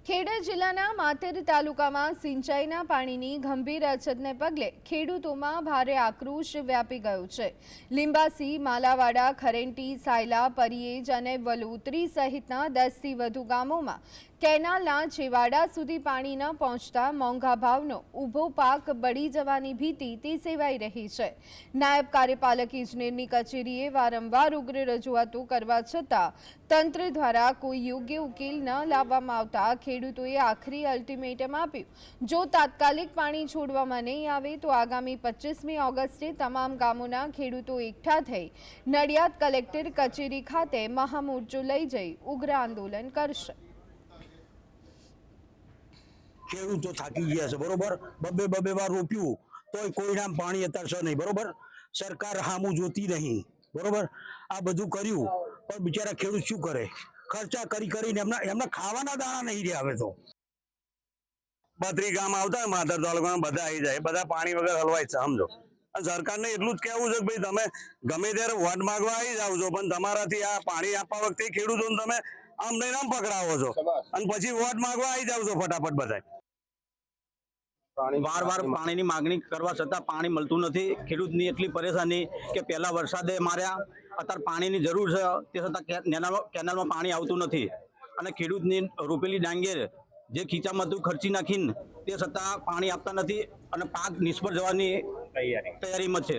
ખેડા જિલ્લાના માતર તાલુકામાં સિંચાઈના પાણીની ગંભીર અછતને પગલે ખેડૂતોમાં ભારે આક્રોશ વ્યાપી ગયો છે। લીંબાસી, માલાવાડા, ખરેંટી, સાયલા, પરિયેજ અને વલોતરી સહિતના 10થી વધુ ગામોમાં કેનાલના છેવાડા સુધી પાણી ન પહોંચતા મોંઘા ભાવનો ઊભો પાક બળી જવાની ભીતિ તે સેવાઈ રહી છે। નાયબ કાર્યપાલક ઇજનેરની કચેરીએ વારંવાર ઉગ્ર રજૂઆતો કરવા છતાં તંત્ર દ્વારા કોઈ યોગ્ય ઉકેલ ન લાવવામાં આવતા ખેડૂતોએ આખરી અલ્ટિમેટમ આપ્યું। જો તાત્કાલિક પાણી છોડવામાં નહીં આવે તો આગામી 25મી ઓગસ્ટે તમામ ગામોના ખેડૂતો એકઠા થઈ નડિયાદ કલેક્ટર કચેરી ખાતે મહામોરચો લઈ જઈ ઉગ્ર આંદોલન કરશે। ખેડૂતો થાકી ગયા છે બરોબર। બબે વાર રોપ્યું તોય કોઈ નામ પાણી અત્યારે છે નહીં બરોબર। સરકાર હામું જોતી નહીં બરોબર। આ બધું કર્યું પણ બિચારા ખેડૂત શું કરે? ખર્ચા કરીને એમના ખાવાના દાણા નહીં રહ્યા। હવે તો 32 ગામ આવતા હોય માતર તાલુકાના બધા આવી જાય, બધા પાણી વગર હલવાય છે સમજો। સરકારને એટલું જ કહેવું છે કે ભાઈ તમે ગમે ત્યારે વોટ માંગવા આવી જાવ છો પણ તમારાથી આ પાણી આપવા વખતે ખેડૂતોને તમે આમ નહીં આમ પકડાવો છો અને પછી વોટ માંગવા આવી જાવ છો ફટાફટ બધા। વાર પાણીની માગણી કરવા છતાં પાણી મળતું નથી। ખેડૂતની એટલી પરેશાની કે પહેલા વરસાદે માર્યા, અત્યારે પાણીની જરૂર છે તે છતાં કેનાલમાં પાણી આવતું નથી અને ખેડૂતની રોપેલી ડાંગેર જે ખીચામાં હતું ખર્ચી નાખીને તે છતાં પાણી આપતા નથી અને પાક નિષ્ફળ જવાની તૈયારીમાં છે।